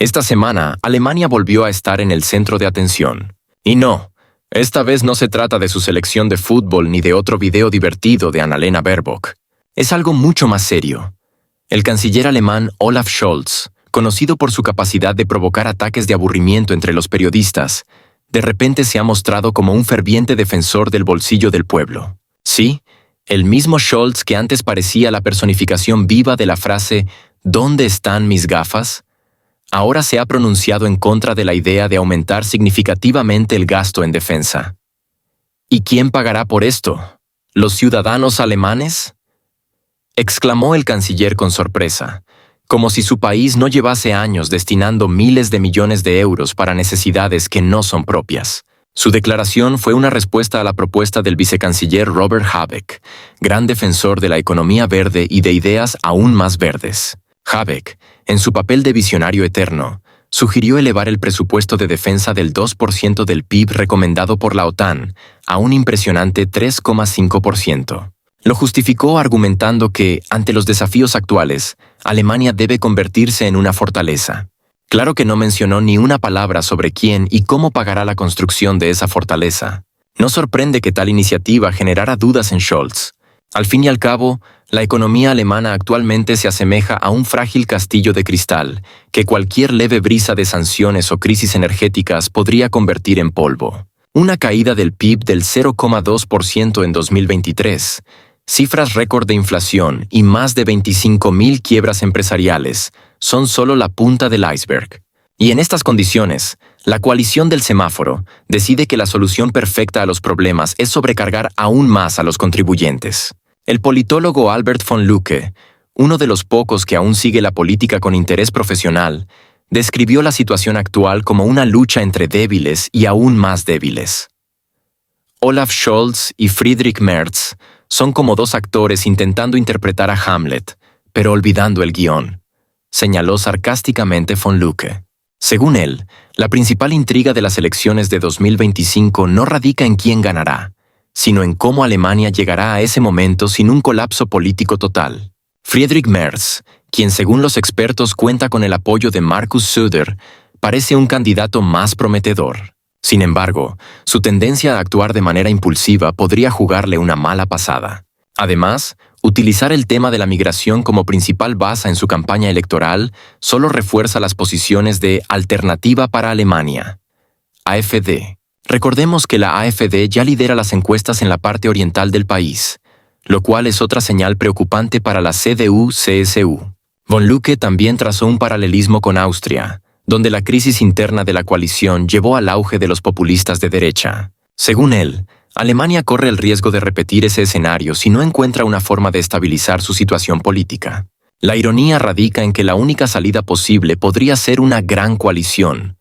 Esta semana, Alemania volvió a estar en el centro de atención. Y no, esta vez no se trata de su selección de fútbol ni de otro video divertido de Annalena Baerbock. Es algo mucho más serio. El canciller alemán Olaf Scholz, conocido por su capacidad de provocar ataques de aburrimiento entre los periodistas, de repente se ha mostrado como un ferviente defensor del bolsillo del pueblo. Sí, el mismo Scholz que antes parecía la personificación viva de la frase ¿dónde están mis gafas?, ahora se ha pronunciado en contra de la idea de aumentar significativamente el gasto en defensa. ¿Y quién pagará por esto? ¿Los ciudadanos alemanes?, exclamó el canciller con sorpresa, como si su país no llevase años destinando miles de millones de euros para necesidades que no son propias. Su declaración fue una respuesta a la propuesta del vicecanciller Robert Habeck, gran defensor de la economía verde y de ideas aún más verdes. Habeck, en su papel de visionario eterno, sugirió elevar el presupuesto de defensa del 2% del PIB recomendado por la OTAN a un impresionante 3,5%. Lo justificó argumentando que, ante los desafíos actuales, Alemania debe convertirse en una fortaleza. Claro que no mencionó ni una palabra sobre quién y cómo pagará la construcción de esa fortaleza. No sorprende que tal iniciativa generara dudas en Scholz. Al fin y al cabo, la economía alemana actualmente se asemeja a un frágil castillo de cristal que cualquier leve brisa de sanciones o crisis energéticas podría convertir en polvo. Una caída del PIB del 0,2% en 2023, cifras récord de inflación y más de 25.000 quiebras empresariales son solo la punta del iceberg. Y en estas condiciones, la coalición del semáforo decide que la solución perfecta a los problemas es sobrecargar aún más a los contribuyentes. El politólogo Albert von Lucke, uno de los pocos que aún sigue la política con interés profesional, describió la situación actual como una lucha entre débiles y aún más débiles. Olaf Scholz y Friedrich Merz son como dos actores intentando interpretar a Hamlet, pero olvidando el guión, señaló sarcásticamente von Lucke. Según él, la principal intriga de las elecciones de 2025 no radica en quién ganará, sino en cómo Alemania llegará a ese momento sin un colapso político total. Friedrich Merz, quien según los expertos cuenta con el apoyo de Markus Söder, parece un candidato más prometedor. Sin embargo, su tendencia a actuar de manera impulsiva podría jugarle una mala pasada. Además, utilizar el tema de la migración como principal base en su campaña electoral solo refuerza las posiciones de Alternativa para Alemania, AfD. Recordemos que la AfD ya lidera las encuestas en la parte oriental del país, lo cual es otra señal preocupante para la CDU-CSU. Von Lucke también trazó un paralelismo con Austria, donde la crisis interna de la coalición llevó al auge de los populistas de derecha. Según él, Alemania corre el riesgo de repetir ese escenario si no encuentra una forma de estabilizar su situación política. La ironía radica en que la única salida posible podría ser una gran coalición,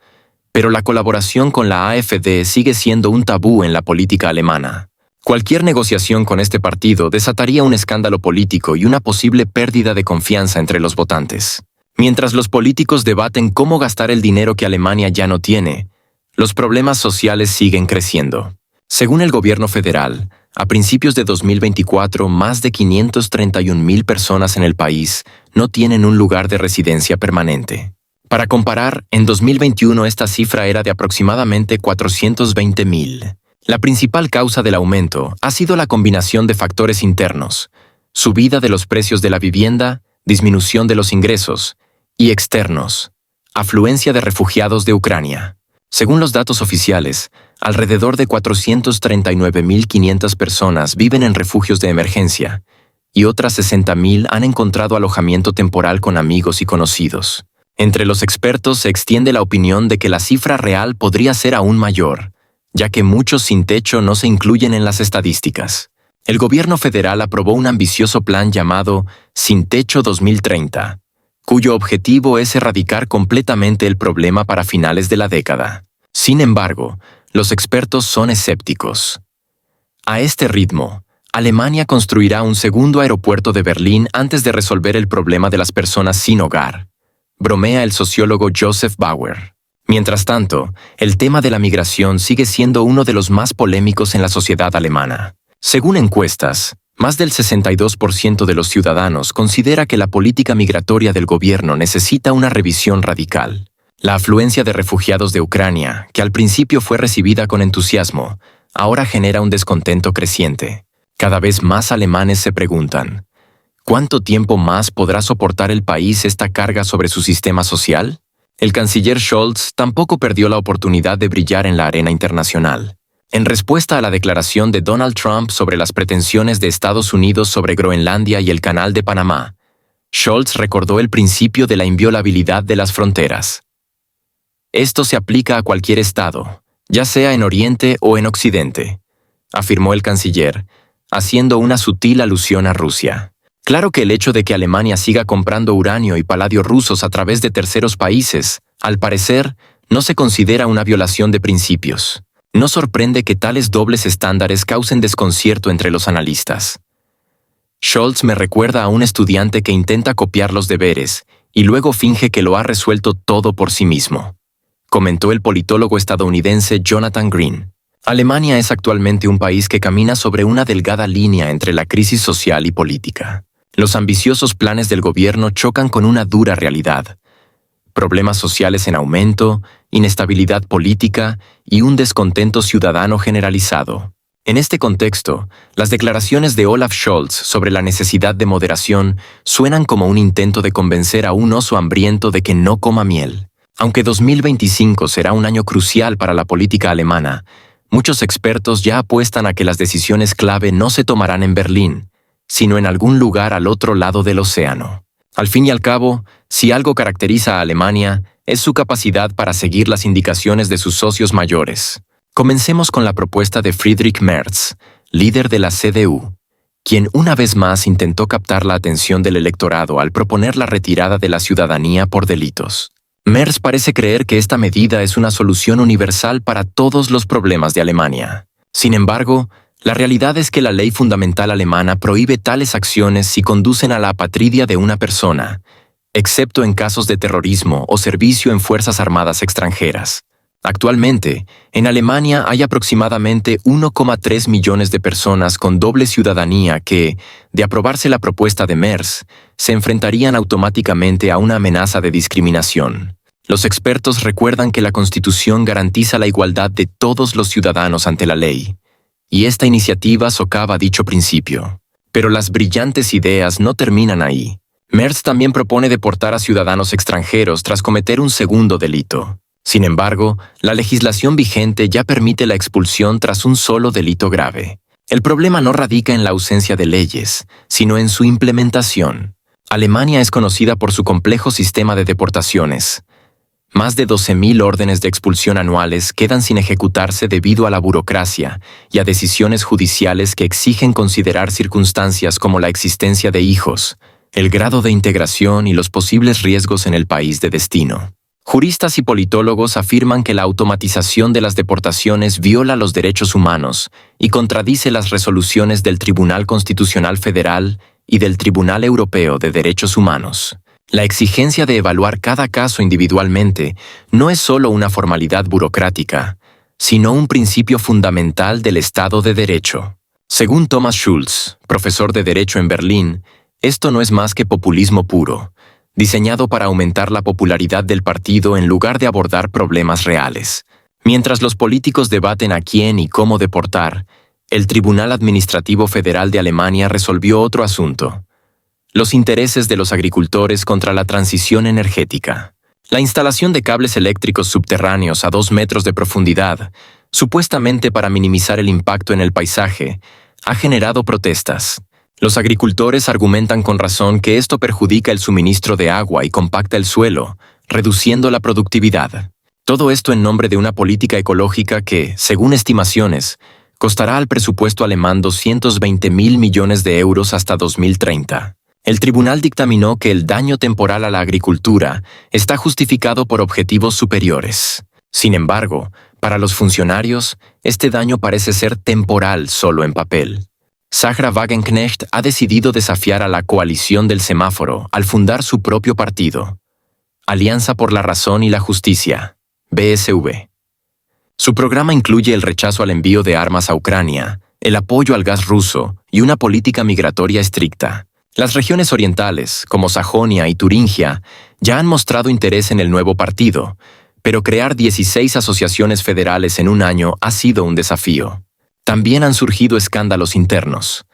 pero la colaboración con la AfD sigue siendo un tabú en la política alemana. Cualquier negociación con este partido desataría un escándalo político y una posible pérdida de confianza entre los votantes. Mientras los políticos debaten cómo gastar el dinero que Alemania ya no tiene, los problemas sociales siguen creciendo. Según el gobierno federal, a principios de 2024, más de 531.000 personas en el país no tienen un lugar de residencia permanente. Para comparar, en 2021 esta cifra era de aproximadamente 420.000. La principal causa del aumento ha sido la combinación de factores internos, subida de los precios de la vivienda, disminución de los ingresos, y externos, afluencia de refugiados de Ucrania. Según los datos oficiales, alrededor de 439.500 personas viven en refugios de emergencia, y otras 60.000 han encontrado alojamiento temporal con amigos y conocidos. Entre los expertos se extiende la opinión de que la cifra real podría ser aún mayor, ya que muchos sin techo no se incluyen en las estadísticas. El gobierno federal aprobó un ambicioso plan llamado Sin Techo 2030, cuyo objetivo es erradicar completamente el problema para finales de la década. Sin embargo, los expertos son escépticos. A este ritmo, Alemania construirá un segundo aeropuerto de Berlín antes de resolver el problema de las personas sin hogar, bromea el sociólogo Joseph Bauer. Mientras tanto, el tema de la migración sigue siendo uno de los más polémicos en la sociedad alemana. Según encuestas, más del 62% de los ciudadanos considera que la política migratoria del gobierno necesita una revisión radical. La afluencia de refugiados de Ucrania, que al principio fue recibida con entusiasmo, ahora genera un descontento creciente. Cada vez más alemanes se preguntan, ¿cuánto tiempo más podrá soportar el país esta carga sobre su sistema social? El canciller Scholz tampoco perdió la oportunidad de brillar en la arena internacional. En respuesta a la declaración de Donald Trump sobre las pretensiones de Estados Unidos sobre Groenlandia y el Canal de Panamá, Scholz recordó el principio de la inviolabilidad de las fronteras. Esto se aplica a cualquier estado, ya sea en Oriente o en Occidente, afirmó el canciller, haciendo una sutil alusión a Rusia. Claro que el hecho de que Alemania siga comprando uranio y paladio rusos a través de terceros países, al parecer, no se considera una violación de principios. No sorprende que tales dobles estándares causen desconcierto entre los analistas. Scholz me recuerda a un estudiante que intenta copiar los deberes y luego finge que lo ha resuelto todo por sí mismo, comentó el politólogo estadounidense Jonathan Green. Alemania es actualmente un país que camina sobre una delgada línea entre la crisis social y política. Los ambiciosos planes del gobierno chocan con una dura realidad. Problemas sociales en aumento, inestabilidad política y un descontento ciudadano generalizado. En este contexto, las declaraciones de Olaf Scholz sobre la necesidad de moderación suenan como un intento de convencer a un oso hambriento de que no coma miel. Aunque 2025 será un año crucial para la política alemana, muchos expertos ya apuestan a que las decisiones clave no se tomarán en Berlín, sino en algún lugar al otro lado del océano. Al fin y al cabo, si algo caracteriza a Alemania, es su capacidad para seguir las indicaciones de sus socios mayores. Comencemos con la propuesta de Friedrich Merz, líder de la CDU, quien una vez más intentó captar la atención del electorado al proponer la retirada de la ciudadanía por delitos. Merz parece creer que esta medida es una solución universal para todos los problemas de Alemania. Sin embargo, la realidad es que la ley fundamental alemana prohíbe tales acciones si conducen a la apatridia de una persona, excepto en casos de terrorismo o servicio en fuerzas armadas extranjeras. Actualmente, en Alemania hay aproximadamente 1,3 millones de personas con doble ciudadanía que, de aprobarse la propuesta de Merz, se enfrentarían automáticamente a una amenaza de discriminación. Los expertos recuerdan que la Constitución garantiza la igualdad de todos los ciudadanos ante la ley, y esta iniciativa socava dicho principio. Pero las brillantes ideas no terminan ahí. Merz también propone deportar a ciudadanos extranjeros tras cometer un segundo delito. Sin embargo, la legislación vigente ya permite la expulsión tras un solo delito grave. El problema no radica en la ausencia de leyes, sino en su implementación. Alemania es conocida por su complejo sistema de deportaciones. Más de 12.000 órdenes de expulsión anuales quedan sin ejecutarse debido a la burocracia y a decisiones judiciales que exigen considerar circunstancias como la existencia de hijos, el grado de integración y los posibles riesgos en el país de destino. Juristas y politólogos afirman que la automatización de las deportaciones viola los derechos humanos y contradice las resoluciones del Tribunal Constitucional Federal y del Tribunal Europeo de Derechos Humanos. La exigencia de evaluar cada caso individualmente no es solo una formalidad burocrática, sino un principio fundamental del Estado de Derecho. Según Thomas Schulz, profesor de Derecho en Berlín, esto no es más que populismo puro, diseñado para aumentar la popularidad del partido en lugar de abordar problemas reales. Mientras los políticos debaten a quién y cómo deportar, el Tribunal Administrativo Federal de Alemania resolvió otro asunto: los intereses de los agricultores contra la transición energética. La instalación de cables eléctricos subterráneos a 2 metros de profundidad, supuestamente para minimizar el impacto en el paisaje, ha generado protestas. Los agricultores argumentan con razón que esto perjudica el suministro de agua y compacta el suelo, reduciendo la productividad. Todo esto en nombre de una política ecológica que, según estimaciones, costará al presupuesto alemán 220.000 millones de euros hasta 2030. El tribunal dictaminó que el daño temporal a la agricultura está justificado por objetivos superiores. Sin embargo, para los funcionarios, este daño parece ser temporal solo en papel. Sahra Wagenknecht ha decidido desafiar a la coalición del semáforo al fundar su propio partido, Alianza por la Razón y la Justicia, BSV. Su programa incluye el rechazo al envío de armas a Ucrania, el apoyo al gas ruso y una política migratoria estricta. Las regiones orientales, como Sajonia y Turingia, ya han mostrado interés en el nuevo partido, pero crear 16 asociaciones federales en un año ha sido un desafío. También han surgido escándalos internos.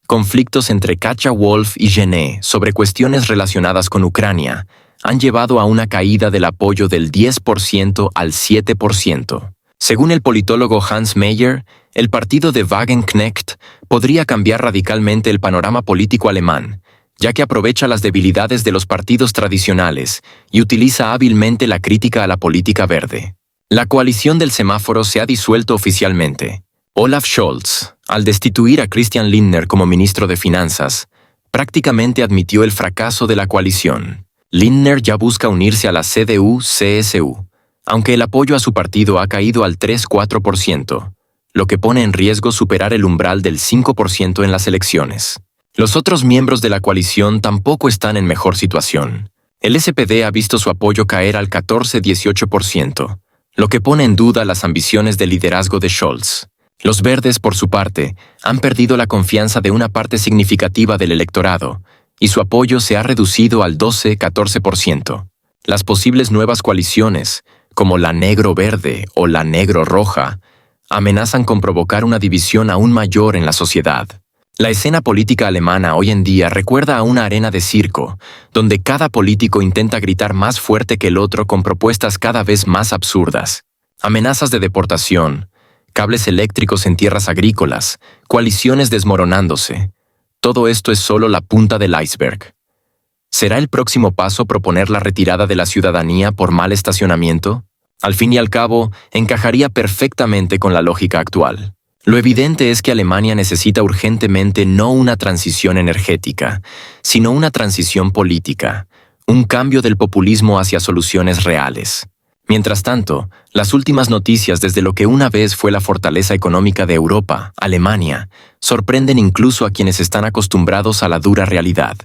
Conflictos entre Katja Wolf y Gené sobre cuestiones relacionadas con Ucrania han llevado a una caída del apoyo del 10% al 7%. Según el politólogo Hans Meyer, el partido de Wagenknecht podría cambiar radicalmente el panorama político alemán, ya que aprovecha las debilidades de los partidos tradicionales y utiliza hábilmente la crítica a la política verde. La coalición del semáforo se ha disuelto oficialmente. Olaf Scholz, al destituir a Christian Lindner como ministro de Finanzas, prácticamente admitió el fracaso de la coalición. Lindner ya busca unirse a la CDU-CSU, aunque el apoyo a su partido ha caído al 3-4%, lo que pone en riesgo superar el umbral del 5% en las elecciones. Los otros miembros de la coalición tampoco están en mejor situación. El SPD ha visto su apoyo caer al 14-18%, lo que pone en duda las ambiciones de liderazgo de Scholz. Los verdes, por su parte, han perdido la confianza de una parte significativa del electorado, y su apoyo se ha reducido al 12-14%. Las posibles nuevas coaliciones, como la negro-verde o la negro-roja, amenazan con provocar una división aún mayor en la sociedad. La escena política alemana hoy en día recuerda a una arena de circo, donde cada político intenta gritar más fuerte que el otro con propuestas cada vez más absurdas. Amenazas de deportación, cables eléctricos en tierras agrícolas, coaliciones desmoronándose. Todo esto es solo la punta del iceberg. ¿Será el próximo paso proponer la retirada de la ciudadanía por mal estacionamiento? Al fin y al cabo, encajaría perfectamente con la lógica actual. Lo evidente es que Alemania necesita urgentemente no una transición energética, sino una transición política, un cambio del populismo hacia soluciones reales. Mientras tanto, las últimas noticias desde lo que una vez fue la fortaleza económica de Europa, Alemania, sorprenden incluso a quienes están acostumbrados a la dura realidad.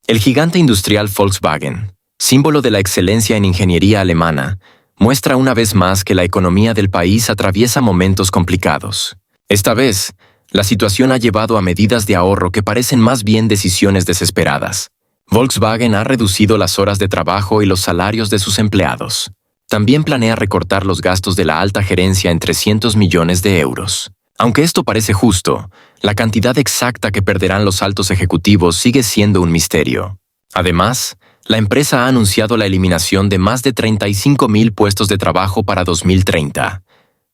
El gigante industrial Volkswagen, símbolo de la excelencia en ingeniería alemana, muestra una vez más que la economía del país atraviesa momentos complicados. Esta vez, la situación ha llevado a medidas de ahorro que parecen más bien decisiones desesperadas. Volkswagen ha reducido las horas de trabajo y los salarios de sus empleados. También planea recortar los gastos de la alta gerencia en 300 millones de euros. Aunque esto parece justo, la cantidad exacta que perderán los altos ejecutivos sigue siendo un misterio. Además, la empresa ha anunciado la eliminación de más de 35.000 puestos de trabajo para 2030,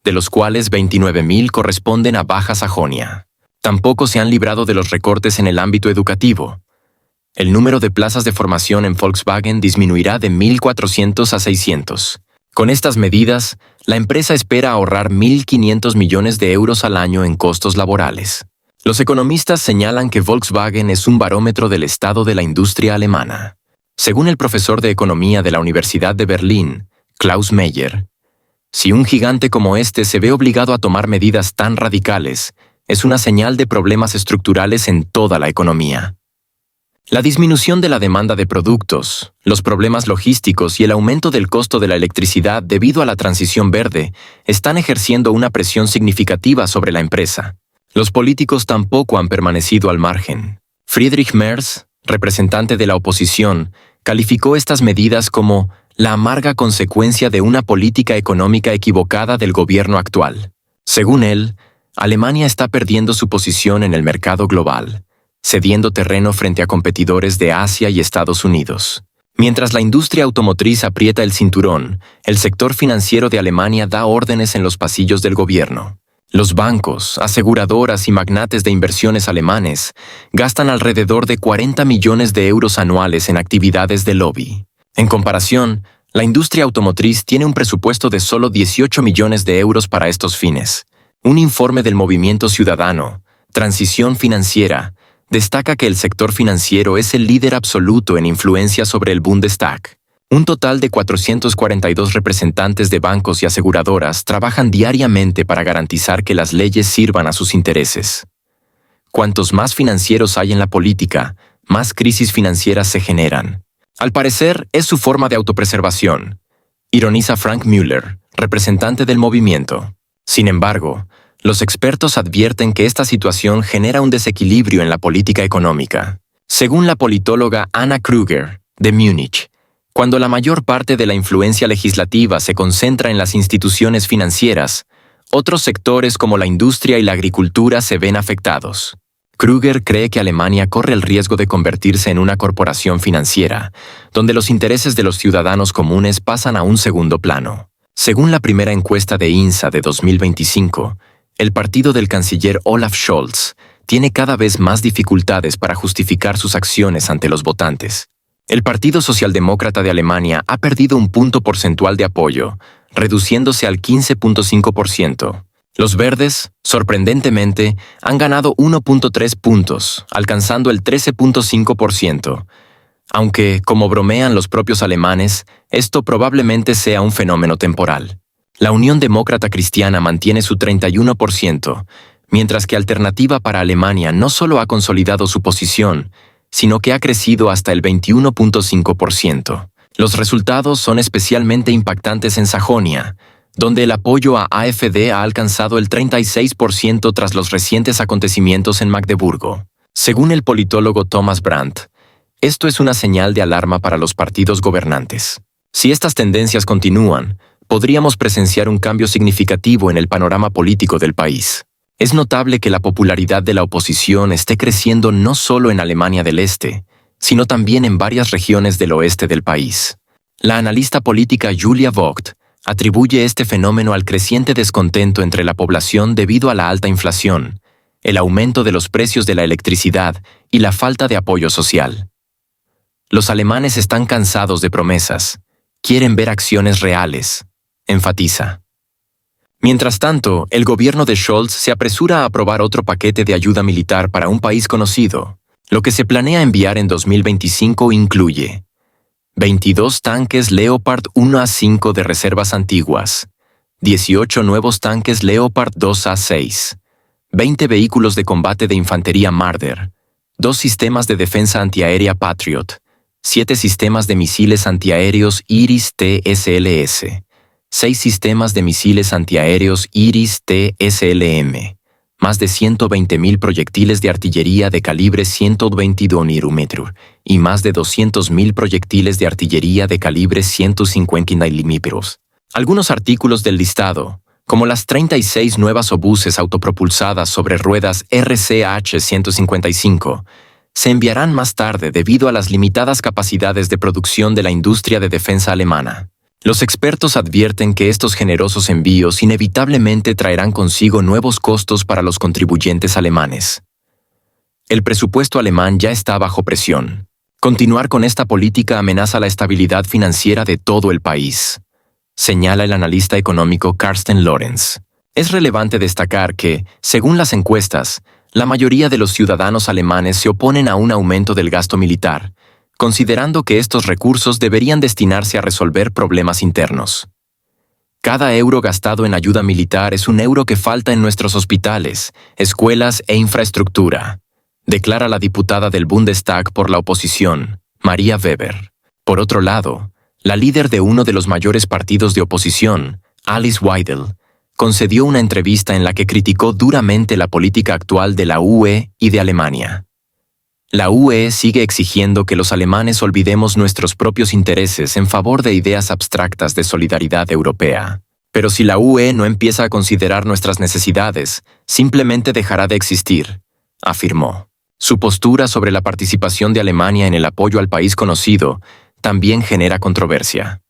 de los cuales 29.000 corresponden a Baja Sajonia. Tampoco se han librado de los recortes en el ámbito educativo. El número de plazas de formación en Volkswagen disminuirá de 1.400 a 600. Con estas medidas, la empresa espera ahorrar 1.500 millones de euros al año en costos laborales. Los economistas señalan que Volkswagen es un barómetro del estado de la industria alemana. Según el profesor de economía de la Universidad de Berlín, Klaus Meyer, si un gigante como este se ve obligado a tomar medidas tan radicales, es una señal de problemas estructurales en toda la economía. La disminución de la demanda de productos, los problemas logísticos y el aumento del costo de la electricidad debido a la transición verde están ejerciendo una presión significativa sobre la empresa. Los políticos tampoco han permanecido al margen. Friedrich Merz, representante de la oposición, calificó estas medidas como la amarga consecuencia de una política económica equivocada del gobierno actual. Según él, Alemania está perdiendo su posición en el mercado global, cediendo terreno frente a competidores de Asia y Estados Unidos. Mientras la industria automotriz aprieta el cinturón, el sector financiero de Alemania da órdenes en los pasillos del gobierno. Los bancos, aseguradoras y magnates de inversiones alemanes gastan alrededor de 40 millones de euros anuales en actividades de lobby. En comparación, la industria automotriz tiene un presupuesto de solo 18 millones de euros para estos fines. Un informe del Movimiento Ciudadano, Transición Financiera, destaca que el sector financiero es el líder absoluto en influencia sobre el Bundestag. Un total de 442 representantes de bancos y aseguradoras trabajan diariamente para garantizar que las leyes sirvan a sus intereses. Cuantos más financieros hay en la política, más crisis financieras se generan. Al parecer, es su forma de autopreservación, ironiza Frank Müller, representante del movimiento. Sin embargo, los expertos advierten que esta situación genera un desequilibrio en la política económica. Según la politóloga Anna Krüger, de Múnich, cuando la mayor parte de la influencia legislativa se concentra en las instituciones financieras, otros sectores como la industria y la agricultura se ven afectados. Krüger cree que Alemania corre el riesgo de convertirse en una corporación financiera, donde los intereses de los ciudadanos comunes pasan a un segundo plano. Según la primera encuesta de INSA de 2025, el partido del canciller Olaf Scholz tiene cada vez más dificultades para justificar sus acciones ante los votantes. El Partido Socialdemócrata de Alemania ha perdido un punto porcentual de apoyo, reduciéndose al 15.5%. Los verdes, sorprendentemente, han ganado 1.3 puntos, alcanzando el 13.5%. Aunque, como bromean los propios alemanes, esto probablemente sea un fenómeno temporal. La Unión Demócrata Cristiana mantiene su 31%, mientras que Alternativa para Alemania no solo ha consolidado su posición, sino que ha crecido hasta el 21.5%. Los resultados son especialmente impactantes en Sajonia, donde el apoyo a AfD ha alcanzado el 36% tras los recientes acontecimientos en Magdeburgo. Según el politólogo Thomas Brandt, esto es una señal de alarma para los partidos gobernantes. Si estas tendencias continúan, podríamos presenciar un cambio significativo en el panorama político del país. Es notable que la popularidad de la oposición esté creciendo no solo en Alemania del Este, sino también en varias regiones del oeste del país. La analista política Julia Vogt atribuye este fenómeno al creciente descontento entre la población debido a la alta inflación, el aumento de los precios de la electricidad y la falta de apoyo social. Los alemanes están cansados de promesas, quieren ver acciones reales, enfatiza. Mientras tanto, el gobierno de Scholz se apresura a aprobar otro paquete de ayuda militar para un país conocido. Lo que se planea enviar en 2025 incluye 22 tanques Leopard 1A5 de reservas antiguas, 18 nuevos tanques Leopard 2A6, 20 vehículos de combate de infantería Marder, 2 sistemas de defensa antiaérea Patriot, 7 sistemas de misiles antiaéreos Iris-T-SLS, 6 sistemas de misiles antiaéreos Iris-T-SLM, más de 120.000 proyectiles de artillería de calibre 122 mm y más de 200.000 proyectiles de artillería de calibre 150 mm. Algunos artículos del listado, como las 36 nuevas obuses autopropulsadas sobre ruedas RCH-155, se enviarán más tarde debido a las limitadas capacidades de producción de la industria de defensa alemana. Los expertos advierten que estos generosos envíos inevitablemente traerán consigo nuevos costos para los contribuyentes alemanes. El presupuesto alemán ya está bajo presión. Continuar con esta política amenaza la estabilidad financiera de todo el país, señala el analista económico Carsten Lorenz. Es relevante destacar que, según las encuestas, la mayoría de los ciudadanos alemanes se oponen a un aumento del gasto militar, considerando que estos recursos deberían destinarse a resolver problemas internos. Cada euro gastado en ayuda militar es un euro que falta en nuestros hospitales, escuelas e infraestructura, declara la diputada del Bundestag por la oposición, Maria Weber. Por otro lado, la líder de uno de los mayores partidos de oposición, Alice Weidel, concedió una entrevista en la que criticó duramente la política actual de la UE y de Alemania. La UE sigue exigiendo que los alemanes olvidemos nuestros propios intereses en favor de ideas abstractas de solidaridad europea. Pero si la UE no empieza a considerar nuestras necesidades, simplemente dejará de existir, afirmó. Su postura sobre la participación de Alemania en el apoyo al país conocido también genera controversia.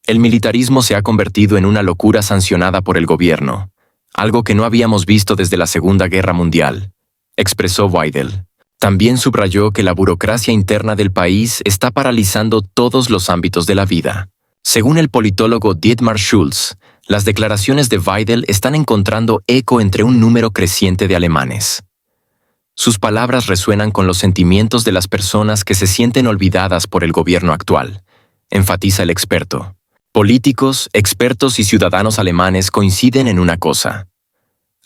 El militarismo se ha convertido en una locura sancionada por el gobierno, algo que no habíamos visto desde la Segunda Guerra Mundial, expresó Weidel. También subrayó que la burocracia interna del país está paralizando todos los ámbitos de la vida. Según el politólogo Dietmar Schulz, las declaraciones de Weidel están encontrando eco entre un número creciente de alemanes. Sus palabras resuenan con los sentimientos de las personas que se sienten olvidadas por el gobierno actual, enfatiza el experto. Políticos, expertos y ciudadanos alemanes coinciden en una cosa.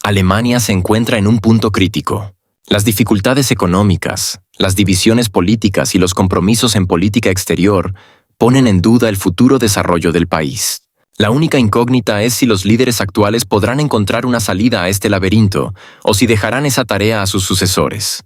Alemania se encuentra en un punto crítico. Las dificultades económicas, las divisiones políticas y los compromisos en política exterior ponen en duda el futuro desarrollo del país. La única incógnita es si los líderes actuales podrán encontrar una salida a este laberinto o si dejarán esa tarea a sus sucesores.